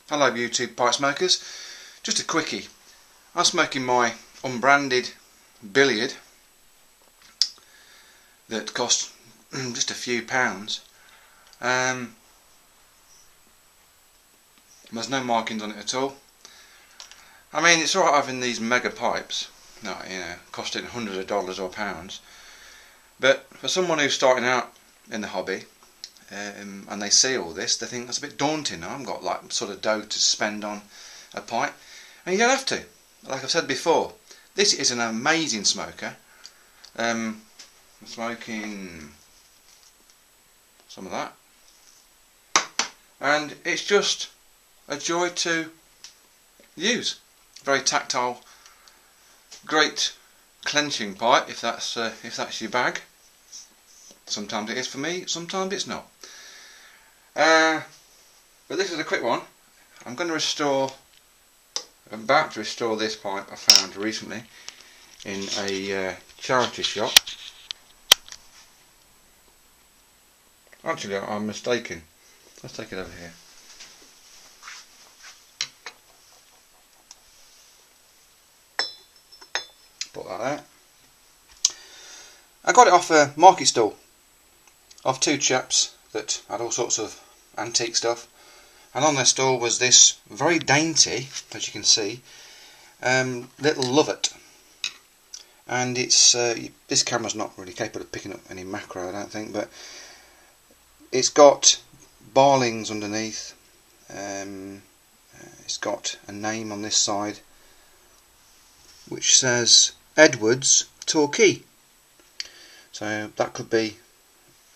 Hello YouTube pipe smokers, just a quickie. I'm smoking my unbranded billiard that cost just a few pounds. There's no markings on it at all. I mean, it's alright having these mega pipes, costing hundreds of dollars or pounds, but for someone who's starting out in the hobby, and they see all this, they think that's a bit daunting. I haven't got like sort of dough to spend on a pipe, and you don't have to. Like I've said before, this is an amazing smoker. I'm smoking some of that, and it's just a joy to use. Very tactile, great clenching pipe if that's your bag. Sometimes it is for me, sometimes it's not. But this is a quick one. I'm about to restore this pipe I found recently in a charity shop. Actually, I'm mistaken. Let's take it over here. Put that there. I got it off a market stall of two chaps that had all sorts of antique stuff, and on their stall was this very dainty, as you can see, little Lovett. And it's this camera's not really capable of picking up any macro, I don't think, but it's got barlings underneath. It's got a name on this side which says Edwards Torquay. So that could be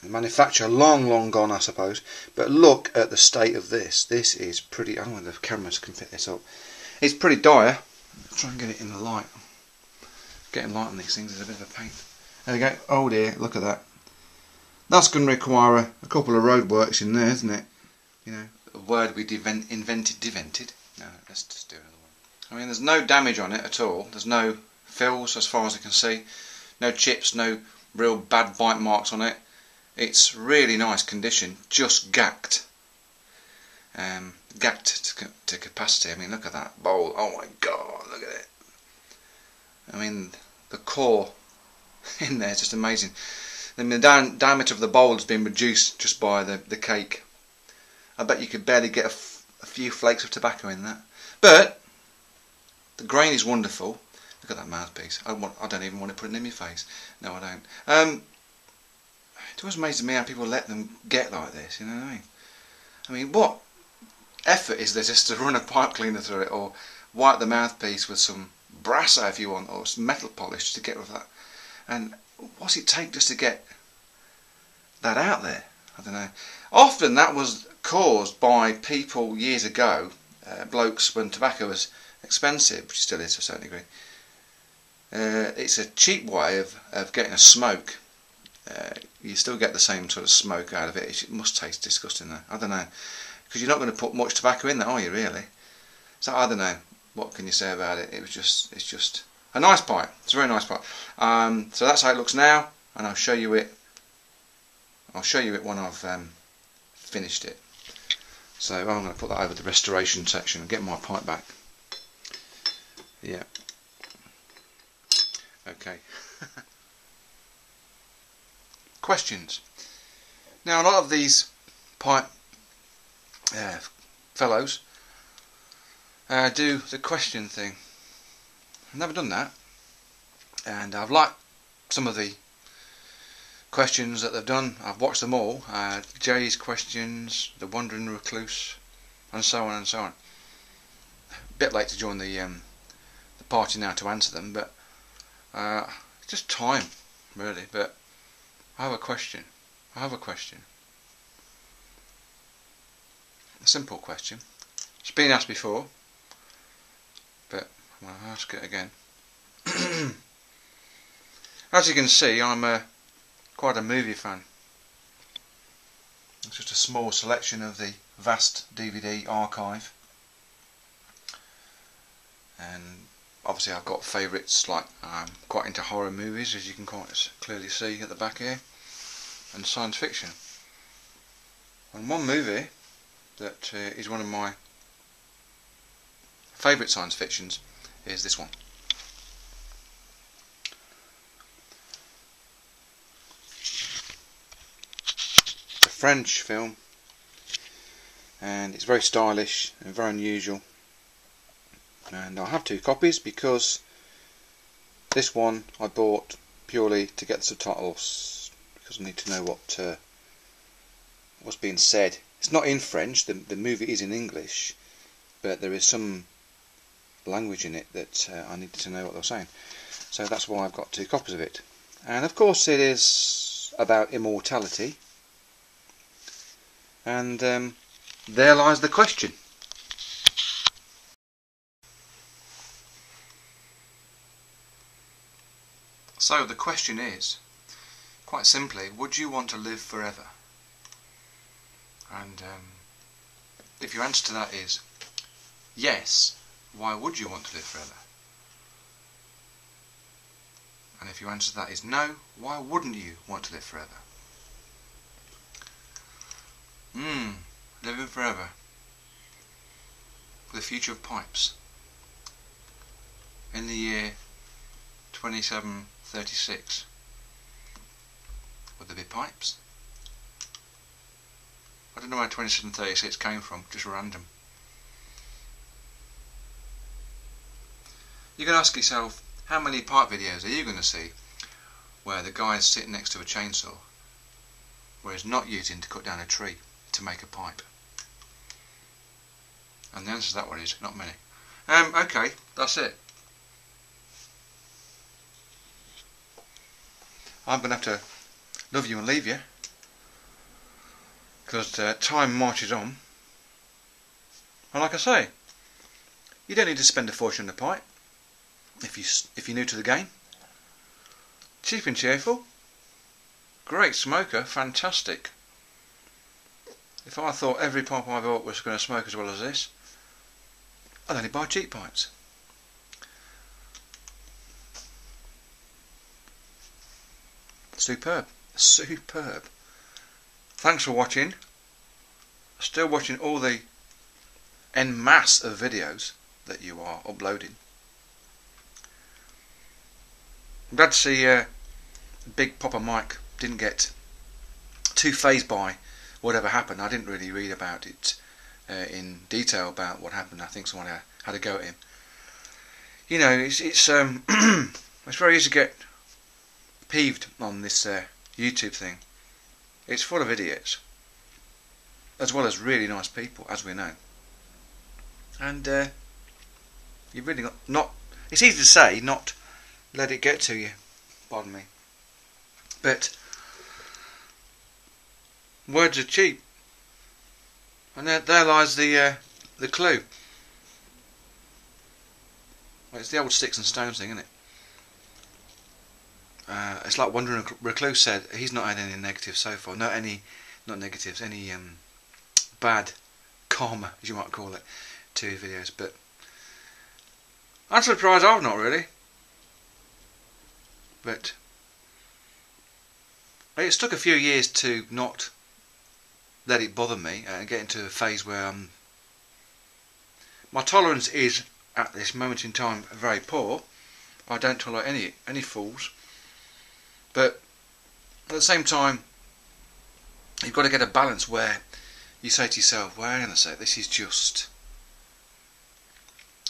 the manufacturer long gone, I suppose. But look at the state of this. This is pretty. I don't know if the cameras can pick this up. It's pretty dire. Let's try and get it in the light. Getting light on these things is a bit of a pain. There we go. Oh dear, look at that. That's going to require a couple of road works in there, isn't it? You know, a word we invented. No, let's just do another one. I mean, there's no damage on it at all. There's no fills as far as I can see. No chips, no real bad bite marks on it. It's really nice condition, just gacked. Gacked to capacity. I mean, look at that bowl. Oh my god, look at it. I mean, the core in there is just amazing. I mean, the diameter of the bowl has been reduced just by the cake. I bet you could barely get a few flakes of tobacco in that. But the grain is wonderful. Look at that mouthpiece. I don't even want to put it in my face. No, I don't. It always amazes me how people let them get like this, you know what I mean? I mean, what effort is there just to run a pipe cleaner through it, or wipe the mouthpiece with some brasso if you want, or some metal polish just to get rid of that? And what's it take just to get that out there? I don't know. Often that was caused by people years ago, blokes, when tobacco was expensive, which it still is to a certain degree. It's a cheap way of getting a smoke. You still get the same sort of smoke out of it. It must taste disgusting though. I don't know, because you're not going to put much tobacco in there, are you really? So I don't know. What can you say about it? It's just a nice pipe. It's a very nice pipe. So that's how it looks now, and I'll show you it. I'll show you it when I've finished it. So I'm going to put that over the restoration section and get my pipe back. Yeah. Okay. Questions. Now, a lot of these pipe fellows do the question thing. I've never done that, and I've liked some of the questions that they've done. I've watched them all. Jay's questions, the Wandering Recluse, and so on and so on. A bit late to join the party now to answer them, but just time, really. But I have a question. A simple question. It's been asked before, but I'll ask it again. As you can see, I'm quite a movie fan. It's just a small selection of the vast DVD archive, and obviously I've got favourites, like I'm quite into horror movies, as you can quite clearly see at the back here, and science fiction. And one movie that is one of my favourite science fictions is this one. It's a French film, and it's very stylish and very unusual, and I have 2 copies because this one I bought purely to get the subtitles, because I need to know what's being said. It's not in French, the movie is in English, but there is some language in it that I needed to know what they were saying. So that's why I've got 2 copies of it. And of course it is about immortality. And there lies the question. So the question is, quite simply, would you want to live forever? And if your answer to that is yes, why would you want to live forever? And if your answer to that is no, why wouldn't you want to live forever? Living forever. The future of pipes. In the year 2736, would there be pipes? I don't know where 2736 came from, just random. You can ask yourself, how many pipe videos are you going to see where the guy is sitting next to a chainsaw, where he's not using to cut down a tree to make a pipe? And the answer to that one is not many. Okay, that's it. I'm going to have to love you and leave you, because time marches on. And like I say, you don't need to spend a fortune on a pipe if you're new to the game. Cheap and cheerful, great smoker, fantastic. If I thought every pipe I bought was going to smoke as well as this, I'd only buy cheap pipes. Superb, superb. Thanks for watching. Still watching all the en masse of videos that you are uploading. I'm glad to see Big Papa Mike didn't get too fazed by whatever happened. I didn't really read about it in detail about what happened. I think someone had a go at him. You know, it's it's very easy to get peeved on this YouTube thing. It's full of idiots, as well as really nice people, as we know. And you've really got not. It's easy to say, not let it get to you. Pardon me. But words are cheap, and there lies the clue. Well, it's the old sticks and stones thing, isn't it? It's like Wandering Recluse said, he's not had any negatives so far. Not negatives, any bad karma, as you might call it, to his videos. But I'm surprised I've not really. But it's took a few years to not let it bother me and get into a phase where my tolerance is, at this moment in time, very poor. I don't tolerate any fools. But at the same time, you've got to get a balance where you say to yourself, well, hang on a sec, this is just,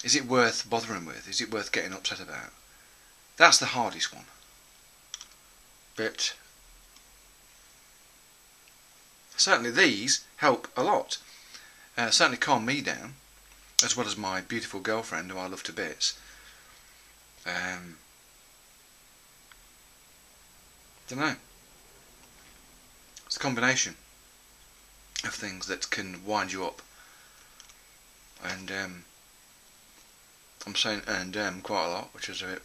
is it worth bothering with? Is it worth getting upset about? That's the hardest one. But certainly these help a lot. Certainly calm me down, as well as my beautiful girlfriend, who I love to bits. Don't know. It's a combination of things that can wind you up, and I'm saying and quite a lot, which is a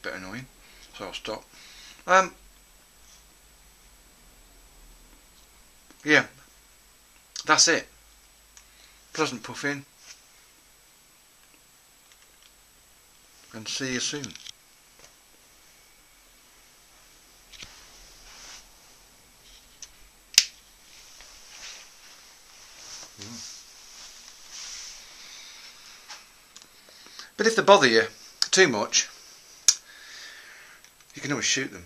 bit annoying, so I'll stop. Yeah, that's it. Pleasant puffin, and see you soon. But if they bother you too much, you can always shoot them.